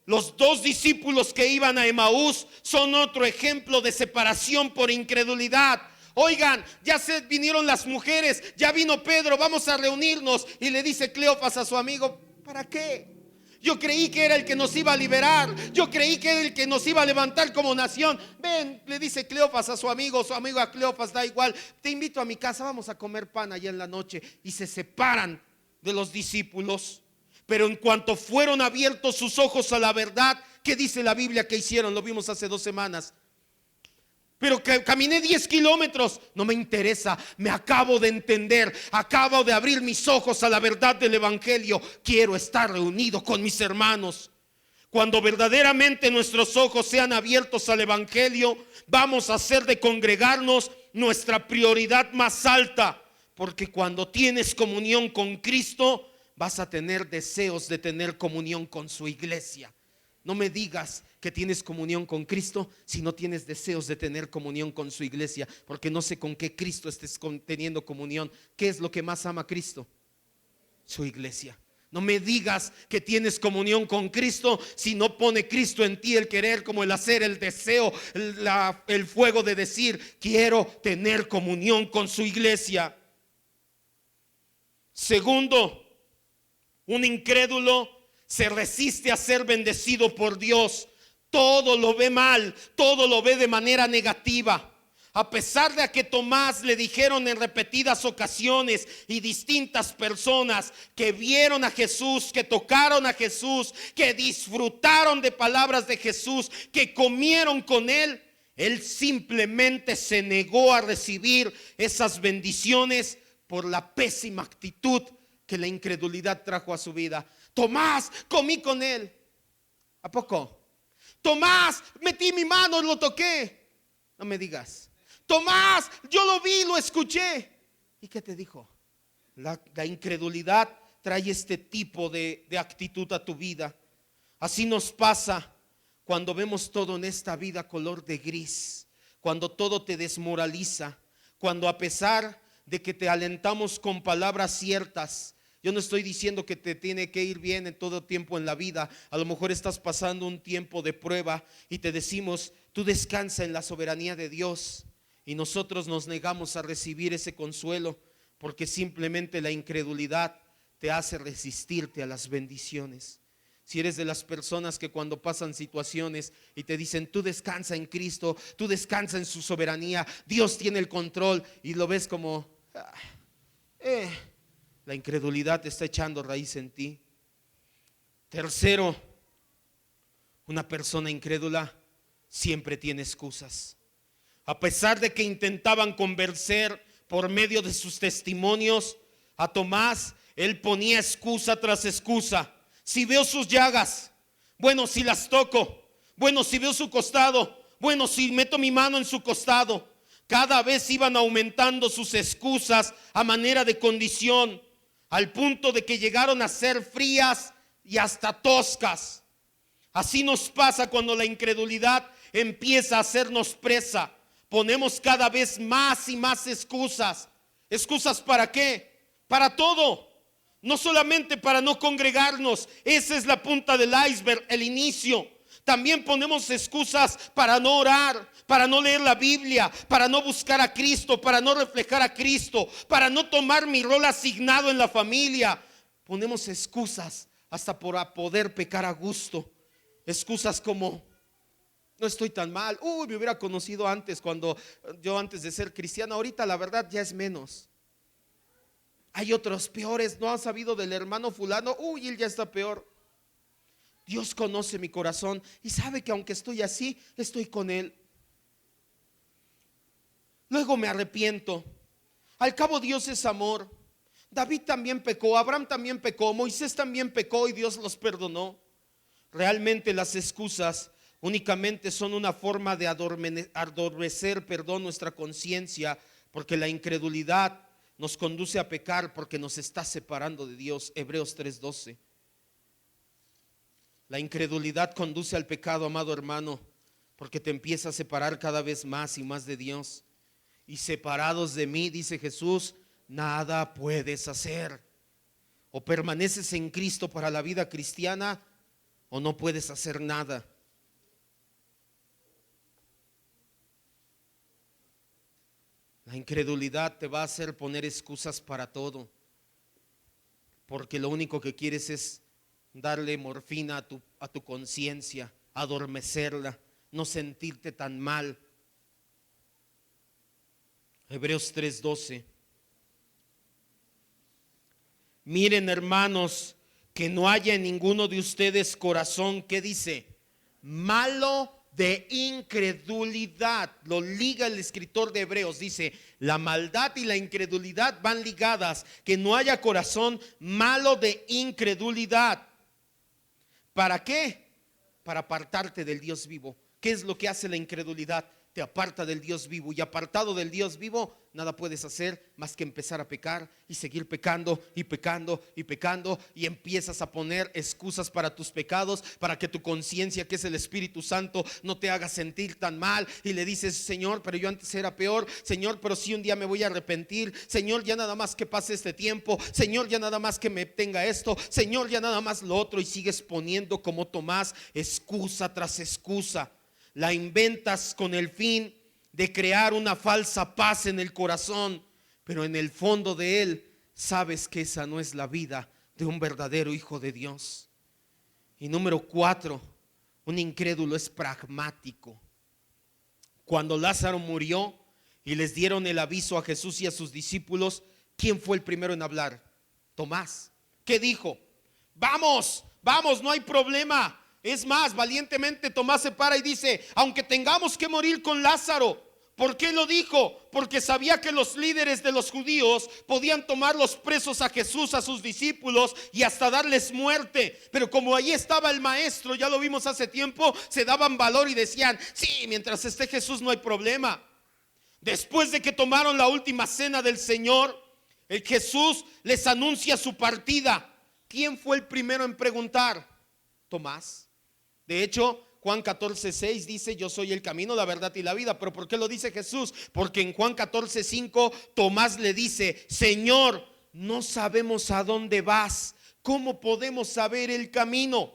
Los dos discípulos que iban a Emaús son otro ejemplo de separación por incredulidad. Oigan, ya se vinieron las mujeres, ya vino Pedro, vamos a reunirnos. Y le dice Cleofas a su amigo: ¿para qué? Yo creí que era el que nos iba a liberar, yo creí que era el que nos iba a levantar como nación. Ven, le dice Cleofas a su amigo a Cleofas, da igual, te invito a mi casa, vamos a comer pan allá en la noche. Y se separan de los discípulos. Pero en cuanto fueron abiertos sus ojos a la verdad, ¿qué dice la Biblia que hicieron? Lo vimos hace 2 semanas. Pero que caminé 10 kilómetros, no me interesa, me acabo de entender, acabo de abrir mis ojos a la verdad del evangelio. Quiero estar reunido con mis hermanos. Cuando verdaderamente nuestros ojos sean abiertos al evangelio, vamos a hacer de congregarnos nuestra prioridad más alta. Porque cuando tienes comunión con Cristo, vas a tener deseos de tener comunión con su iglesia. No me digas que tienes comunión con Cristo si no tienes deseos de tener comunión con su iglesia, porque no sé con qué Cristo estés teniendo comunión. ¿Qué es lo que más ama Cristo? Su iglesia. No me digas que tienes comunión con Cristo si no pone Cristo en ti el querer, como el hacer, el deseo, el fuego de decir: quiero tener comunión con su iglesia. Segundo, un incrédulo se resiste a ser bendecido por Dios. Todo lo ve mal, todo lo ve de manera negativa. A pesar de que Tomás le dijeron en repetidas ocasiones y distintas personas que vieron a Jesús, que tocaron a Jesús, que disfrutaron de palabras de Jesús, que comieron con él, él simplemente se negó a recibir esas bendiciones por la pésima actitud que la incredulidad trajo a su vida. Tomás, comí con él. ¿A poco? Tomás, metí mi mano y lo toqué. No me digas. Tomás, yo lo vi, lo escuché. ¿Y qué te dijo? La incredulidad trae este tipo de actitud a tu vida. Así nos pasa cuando vemos todo en esta vida color de gris, cuando todo te desmoraliza, cuando a pesar de que te alentamos con palabras ciertas. Yo no estoy diciendo que te tiene que ir bien en todo tiempo en la vida. A lo mejor estás pasando un tiempo de prueba y te decimos: tú descansa en la soberanía de Dios. Y nosotros nos negamos a recibir ese consuelo porque simplemente la incredulidad te hace resistirte a las bendiciones. Si eres de las personas que cuando pasan situaciones y te dicen: tú descansa en Cristo, tú descansa en su soberanía, Dios tiene el control, y lo ves como la incredulidad te está echando raíz en ti. Tercero, una persona incrédula siempre tiene excusas. A pesar de que intentaban convencer por medio de sus testimonios a Tomás, él ponía excusa tras excusa. Si veo sus llagas, bueno, si las toco, bueno, si veo su costado, bueno, si meto mi mano en su costado. Cada vez iban aumentando sus excusas a manera de condición, al punto de que llegaron a ser frías y hasta toscas. Así nos pasa cuando la incredulidad empieza a hacernos presa. Ponemos cada vez más y más excusas. ¿Excusas para qué? Para todo. No solamente para no congregarnos. Esa es la punta del iceberg, el inicio. También ponemos excusas para no orar, para no leer la Biblia, para no buscar a Cristo, para no reflejar a Cristo, para no tomar mi rol asignado en la familia. Ponemos excusas hasta para poder pecar a gusto. Excusas como: no estoy tan mal. Me hubiera conocido antes, cuando yo antes de ser cristiano. Ahorita la verdad ya es menos. Hay otros peores. No han sabido del hermano fulano. Él ya está peor. Dios conoce mi corazón y sabe que aunque estoy así, estoy con él. Luego me arrepiento. Al cabo Dios es amor. David también pecó, Abraham también pecó, Moisés también pecó y Dios los perdonó. Realmente las excusas únicamente son una forma de adormecer, nuestra conciencia, porque la incredulidad nos conduce a pecar porque nos está separando de Dios. Hebreos 3:12. La incredulidad conduce al pecado, amado hermano, porque te empieza a separar cada vez más y más de Dios. Y separados de mí, dice Jesús, nada puedes hacer. O permaneces en Cristo para la vida cristiana, o no puedes hacer nada. La incredulidad te va a hacer poner excusas para todo, porque lo único que quieres es darle morfina a tu conciencia, adormecerla, no sentirte tan mal. Hebreos 3:12. Miren, hermanos, que no haya en ninguno de ustedes corazón, ¿qué dice? Malo de incredulidad. Lo liga el escritor de Hebreos, dice, la maldad y la incredulidad van ligadas. Que no haya corazón malo de incredulidad. ¿Para qué? Para apartarte del Dios vivo. ¿Qué es lo que hace la incredulidad? Te aparta del Dios vivo, y apartado del Dios vivo, nada puedes hacer más que empezar a pecar y seguir pecando y pecando y pecando, y empiezas a poner excusas para tus pecados, para que tu conciencia, que es el Espíritu Santo, no te haga sentir tan mal, y le dices, Señor, pero yo antes era peor, Señor, pero si un día me voy a arrepentir, Señor, ya nada más que pase este tiempo, Señor, ya nada más que me tenga esto, Señor, ya nada más lo otro, y sigues poniendo como Tomás excusa tras excusa. La inventas con el fin de crear una falsa paz en el corazón, pero en el fondo de él sabes que esa no es la vida de un verdadero hijo de Dios. Y número 4, un incrédulo es pragmático. Cuando Lázaro murió y les dieron el aviso a Jesús y a sus discípulos, ¿quién fue el primero en hablar? Tomás. ¿Qué dijo? Vamos, no hay problema. Es más, valientemente Tomás se para y dice, aunque tengamos que morir con Lázaro. ¿Por qué lo dijo? Porque sabía que los líderes de los judíos podían tomar los presos a Jesús, a sus discípulos, y hasta darles muerte. Pero como ahí estaba el maestro, ya lo vimos hace tiempo, se daban valor y decían, sí, mientras esté Jesús no hay problema. Después de que tomaron la última cena del Señor, el Jesús les anuncia su partida. ¿Quién fue el primero en preguntar? Tomás. De hecho, Juan 14:6 dice, yo soy el camino, la verdad y la vida. ¿Pero por qué lo dice Jesús? Porque en Juan 14:5 Tomás le dice, Señor, no sabemos a dónde vas, ¿cómo podemos saber el camino?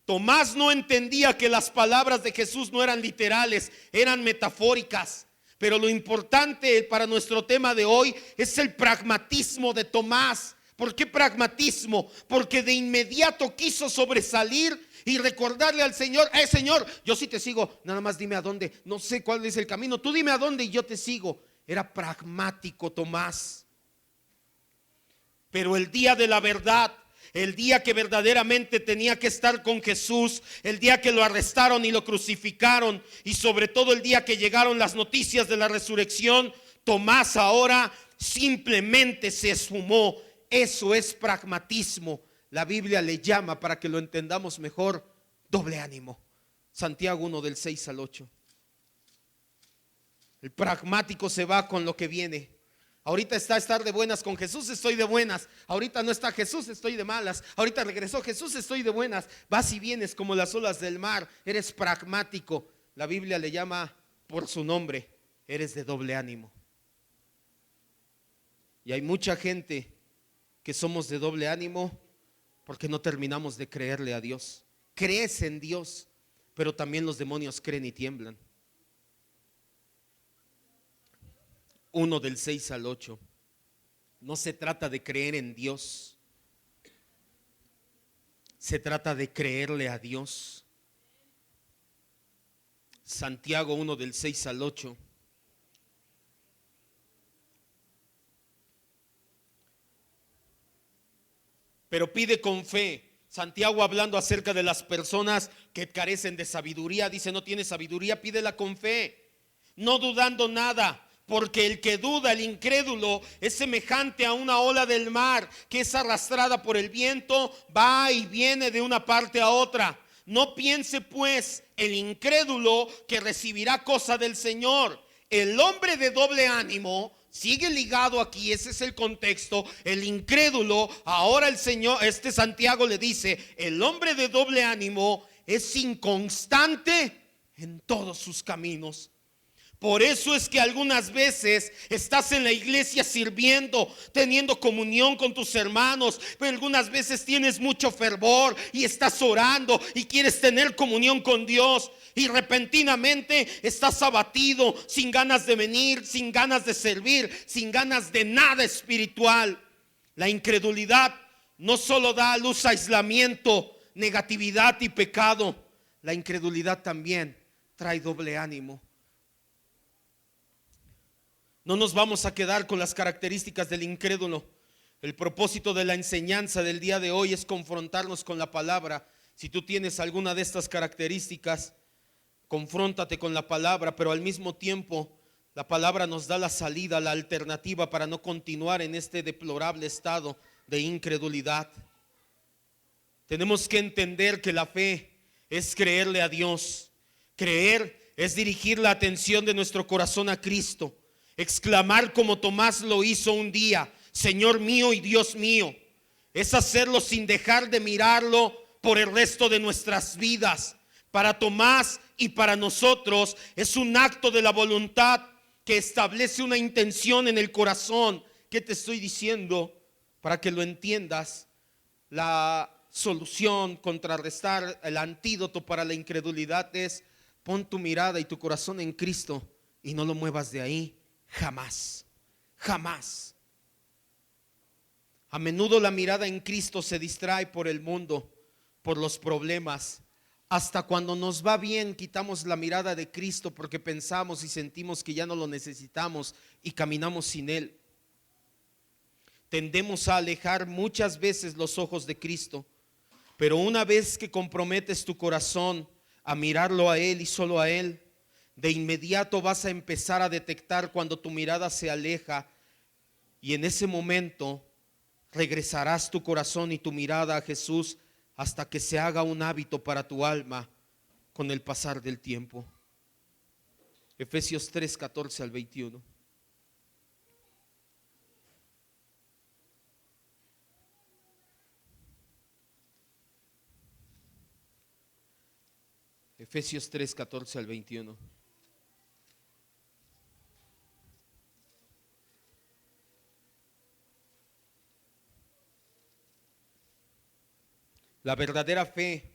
Tomás no entendía que las palabras de Jesús no eran literales, eran metafóricas. Pero lo importante para nuestro tema de hoy es el pragmatismo de Tomás. ¿Por qué pragmatismo? Porque de inmediato quiso sobresalir y recordarle al Señor, Señor, yo sí te sigo, nada más dime a dónde, no sé cuál es el camino, tú dime a dónde y yo te sigo. Era pragmático Tomás. Pero el día de la verdad, el día que verdaderamente tenía que estar con Jesús, el día que lo arrestaron y lo crucificaron, y sobre todo el día que llegaron las noticias de la resurrección, Tomás ahora simplemente se esfumó. Eso es pragmatismo. La Biblia le llama, para que lo entendamos mejor, doble ánimo. Santiago 1 del 6 al 8. El pragmático se va con lo que viene. Ahorita está estar de buenas con Jesús, estoy de buenas. Ahorita no está Jesús, estoy de malas. Ahorita regresó Jesús, estoy de buenas. Vas y vienes como las olas del mar. Eres pragmático. La Biblia le llama por su nombre. Eres de doble ánimo. Y hay mucha gente que somos de doble ánimo porque no terminamos de creerle a Dios. Crees en Dios, pero también los demonios creen y tiemblan. 1 del 6 al 8. No se trata de creer en Dios, se trata de creerle a Dios. Santiago 1 del 6 al 8. Pero pide con fe. Santiago, hablando acerca de las personas que carecen de sabiduría, dice, no tienes sabiduría, pídela con fe, no dudando nada, porque el que duda, el incrédulo, es semejante a una ola del mar que es arrastrada por el viento, va y viene de una parte a otra. No piense pues el incrédulo que recibirá cosa del Señor. El hombre de doble ánimo sigue ligado aquí, ese es el contexto. El incrédulo, ahora el Señor, Santiago le dice, el hombre de doble ánimo es inconstante en todos sus caminos. Por eso es que algunas veces estás en la iglesia sirviendo, teniendo comunión con tus hermanos, pero algunas veces tienes mucho fervor y estás orando y quieres tener comunión con Dios, y repentinamente estás abatido, sin ganas de venir, sin ganas de servir, sin ganas de nada espiritual. La incredulidad no solo da a luz aislamiento, negatividad y pecado, la incredulidad también trae doble ánimo. No nos vamos a quedar con las características del incrédulo. El propósito de la enseñanza del día de hoy es confrontarnos con la palabra. Si tú tienes alguna de estas características, confróntate con la palabra, pero al mismo tiempo la palabra nos da la salida, la alternativa para no continuar en este deplorable estado de incredulidad. Tenemos que entender que la fe es creerle a Dios. Creer es dirigir la atención de nuestro corazón a Cristo. Exclamar como Tomás lo hizo un día: Señor mío y Dios mío. Es hacerlo sin dejar de mirarlo por el resto de nuestras vidas. Para Tomás y para nosotros es un acto de la voluntad que establece una intención en el corazón. ¿Qué te estoy diciendo? Para que lo entiendas, la solución, contrarrestar, el antídoto para la incredulidad es: pon tu mirada y tu corazón en Cristo y no lo muevas de ahí. Jamás, jamás. A menudo la mirada en Cristo se distrae por el mundo, por los problemas. Hasta cuando nos va bien quitamos la mirada de Cristo porque pensamos y sentimos que ya no lo necesitamos y caminamos sin Él. Tendemos a alejar muchas veces los ojos de Cristo, pero una vez que comprometes tu corazón a mirarlo a Él y solo a Él, de inmediato vas a empezar a detectar cuando tu mirada se aleja, y en ese momento regresarás tu corazón y tu mirada a Jesús hasta que se haga un hábito para tu alma con el pasar del tiempo. Efesios 3, 14 al 21. Efesios 3, 14 al 21. La verdadera fe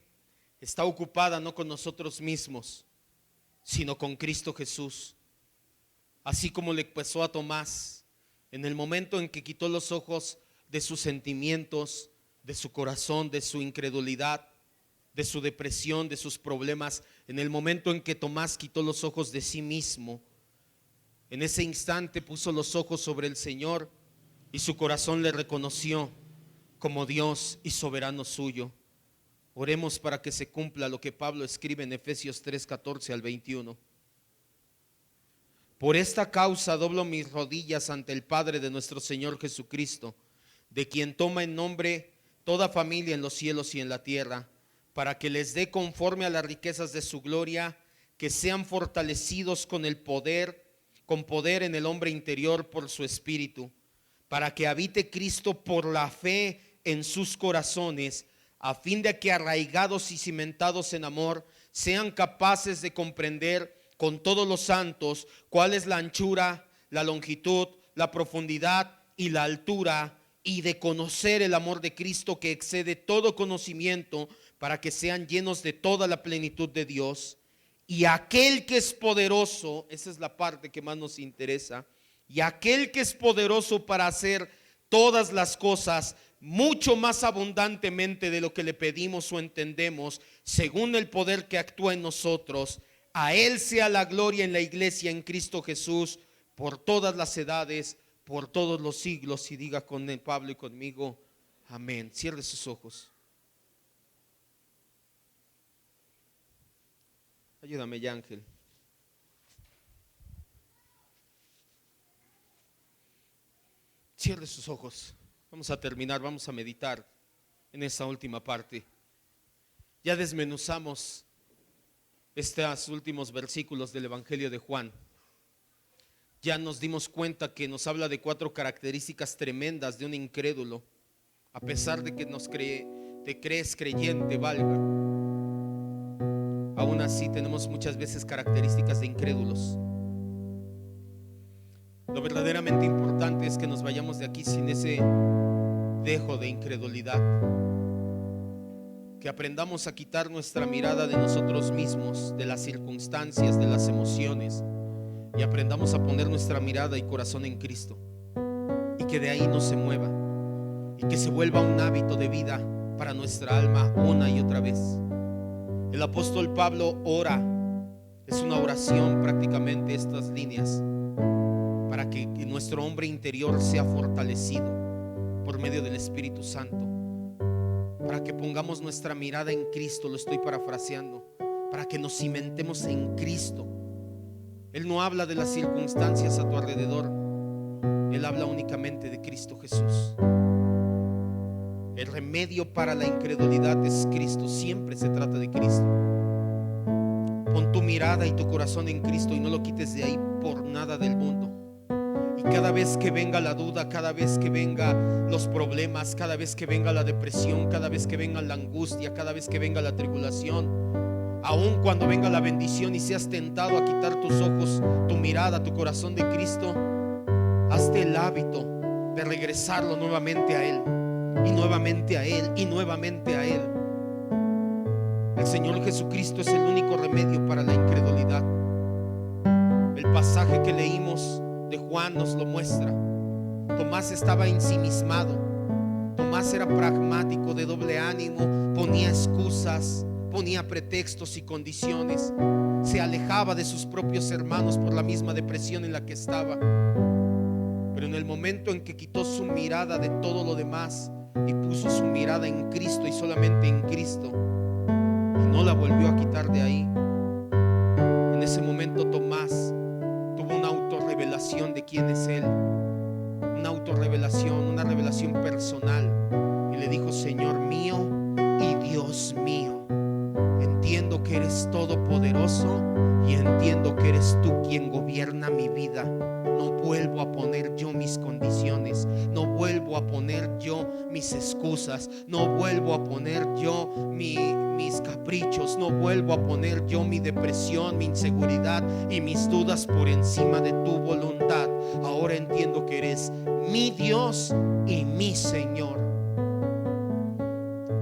está ocupada no con nosotros mismos, sino con Cristo Jesús. Así como le pasó a Tomás, en el momento en que quitó los ojos de sus sentimientos, de su corazón, de su incredulidad, de su depresión, de sus problemas, en el momento en que Tomás quitó los ojos de sí mismo, en ese instante puso los ojos sobre el Señor y su corazón le reconoció como Dios y soberano suyo. Oremos para que se cumpla lo que Pablo escribe en Efesios 3, 14 al 21. Por esta causa doblo mis rodillas ante el Padre de nuestro Señor Jesucristo, de quien toma en nombre toda familia en los cielos y en la tierra, para que les dé conforme a las riquezas de su gloria, que sean fortalecidos con poder en el hombre interior por su espíritu, para que habite Cristo por la fe en sus corazones, a fin de que arraigados y cimentados en amor, sean capaces de comprender con todos los santos cuál es la anchura, la longitud, la profundidad y la altura, y de conocer el amor de Cristo que excede todo conocimiento, para que sean llenos de toda la plenitud de Dios. Y aquel que es poderoso, esa es la parte que más nos interesa, y aquel que es poderoso para hacer todas las cosas mucho más abundantemente de lo que le pedimos o entendemos, según el poder que actúa en nosotros, a Él sea la gloria en la iglesia en Cristo Jesús por todas las edades, por todos los siglos. Y diga con Pablo y conmigo, amén. Cierre sus ojos. Ayúdame ya, Ángel. Cierre sus ojos. Vamos a terminar, vamos a meditar en esta última parte. Ya desmenuzamos estos últimos versículos del Evangelio de Juan. Ya nos dimos cuenta que nos habla de 4 características tremendas de un incrédulo. A pesar de que te crees creyente, valga, aún así tenemos muchas veces características de incrédulos. Lo verdaderamente importante es que nos vayamos de aquí sin ese dejo de incredulidad. Que aprendamos a quitar nuestra mirada de nosotros mismos, de las circunstancias, de las emociones, y aprendamos a poner nuestra mirada y corazón en Cristo, y que de ahí no se mueva, y que se vuelva un hábito de vida para nuestra alma una y otra vez. El apóstol Pablo ora, es una oración prácticamente estas líneas, para que nuestro hombre interior sea fortalecido por medio del Espíritu Santo, para que pongamos nuestra mirada en Cristo. Lo estoy parafraseando, para que nos cimentemos en Cristo. Él no habla de las circunstancias a tu alrededor, Él habla únicamente de Cristo Jesús. El remedio para la incredulidad es Cristo, siempre se trata de Cristo. Pon tu mirada y tu corazón en Cristo y no lo quites de ahí por nada del mundo. Y cada vez que venga la duda, cada vez que venga los problemas, cada vez que venga la depresión, cada vez que venga la angustia, cada vez que venga la tribulación, aun cuando venga la bendición y seas tentado a quitar tus ojos, tu mirada, tu corazón de Cristo, hazte el hábito de regresarlo nuevamente a Él, y nuevamente a Él, y nuevamente a Él. El Señor Jesucristo es el único remedio para la incredulidad. El pasaje que leímos de Juan nos lo muestra. Tomás estaba ensimismado. Tomás era pragmático, de doble ánimo, ponía excusas, ponía pretextos y condiciones. Se alejaba de sus propios hermanos por la misma depresión en la que estaba. Pero en el momento en que quitó su mirada de todo lo demás y puso su mirada en Cristo y solamente en Cristo, y no la volvió a quitar de ahí, en ese momento Tomás tuvo una autorrevelación de quién es Él, una autorrevelación, una revelación personal, y le dijo: Señor mío y Dios mío, entiendo que eres todopoderoso y entiendo que eres tú quien gobierna mi vida. No vuelvo a poner yo mis condiciones, no vuelvo a poner yo mis excusas, no vuelvo a poner yo mis caprichos, no vuelvo a poner yo mi depresión, mi inseguridad y mis dudas por encima de tu voluntad. Ahora entiendo que eres mi Dios y mi Señor.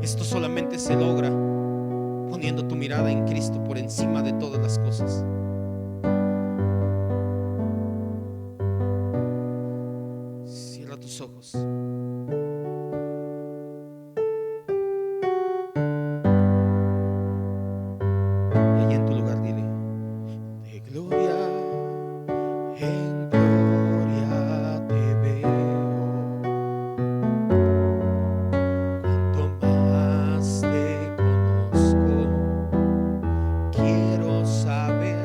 Esto solamente se logra poniendo tu mirada en Cristo por encima de todas las cosas. Cierra tus ojos. Y allí en tu lugar dile: de gloria en gloria te veo, cuanto más te conozco, quiero saber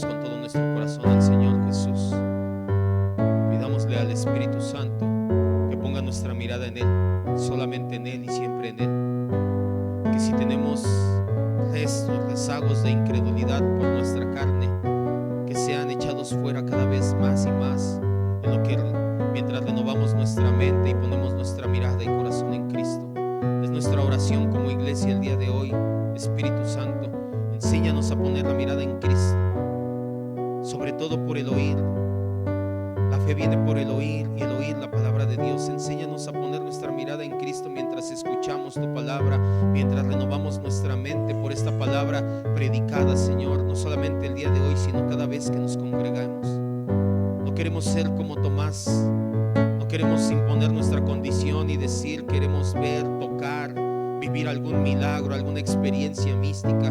entregamos con todo nuestro corazón al Señor Jesús. Pidámosle al Espíritu Santo que ponga nuestra mirada en Él, solamente en Él y siempre en Él. Que si tenemos restos, rezagos de incredulidad por nuestra carne, que sean echados fuera cada vez más y más, en lo que mientras renovamos nuestra mente y ponemos nuestra mirada y corazón en Cristo. Es nuestra oración como iglesia el día de hoy. Espíritu Santo, enséñanos a poner la mirada en Cristo, sobre todo por el oír. La fe viene por el oír y el oír la palabra de Dios. Enséñanos a poner nuestra mirada en Cristo mientras escuchamos tu palabra, mientras renovamos nuestra mente por esta palabra predicada, Señor, no solamente el día de hoy, sino cada vez que nos congregamos. No queremos ser como Tomás, no queremos imponer nuestra condición y decir queremos ver, tocar, vivir algún milagro, alguna experiencia mística.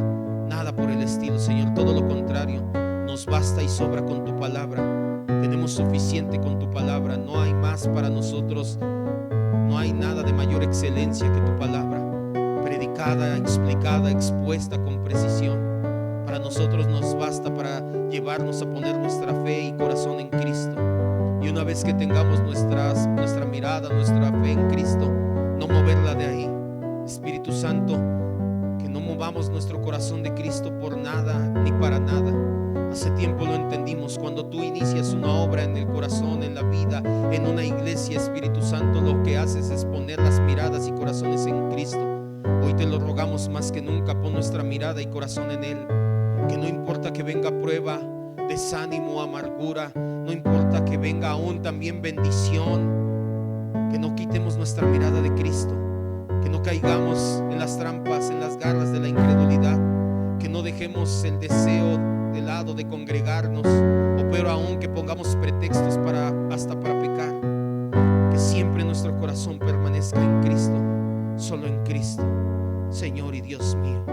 Nada por el estilo, Señor, todo lo contrario. Nos basta y sobra con tu palabra. Tenemos suficiente con tu palabra. No hay más para nosotros. No hay nada de mayor excelencia que tu palabra, predicada, explicada, expuesta con precisión. Para nosotros nos basta para llevarnos a poner nuestra fe y corazón en Cristo. Y una vez que tengamos nuestra mirada, nuestra fe en Cristo, no moverla de ahí. Espíritu Santo, que no movamos nuestro corazón de Cristo por nada ni para nada. Hace tiempo lo entendimos. Cuando tú inicias una obra en el corazón, en la vida, en una iglesia, Espíritu Santo, lo que haces es poner las miradas y corazones en Cristo. Hoy te lo rogamos más que nunca, pon nuestra mirada y corazón en Él. Que no importa que venga prueba, desánimo, amargura, no importa que venga aún también bendición, que no quitemos nuestra mirada de Cristo, que no caigamos en las trampas, en las garras de la incredulidad, que no dejemos el deseo de lado de congregarnos, o peor aún, que pongamos pretextos hasta para pecar. Que siempre nuestro corazón permanezca en Cristo, solo en Cristo, Señor y Dios mío,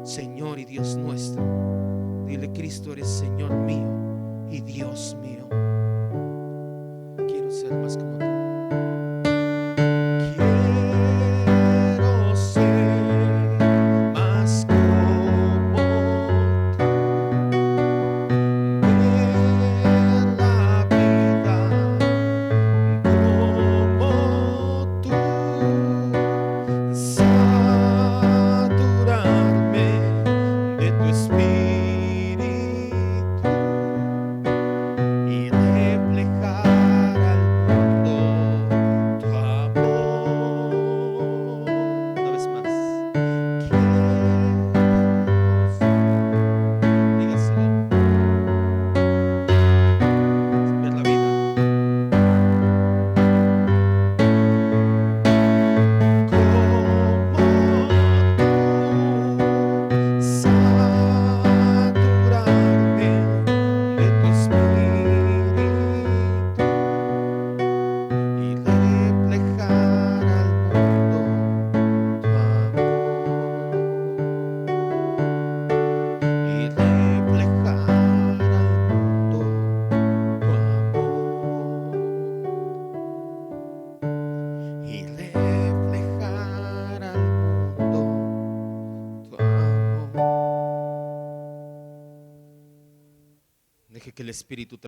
Señor y Dios nuestro. Dile: Cristo, eres Señor mío y Dios mío. Quiero ser más como tú. Quiero ser más como tú. Ver la vida como tú. Saturarme de tu espíritu y reflejar al mundo tu amor. Una vez más, dígaselo. Ver la vida como tú, saturarme de tu espíritu y reflejar al mundo tu amor. Y reflejar al mundo tu amor. Y reflejar al mundo tu amor. Deje que el Espíritu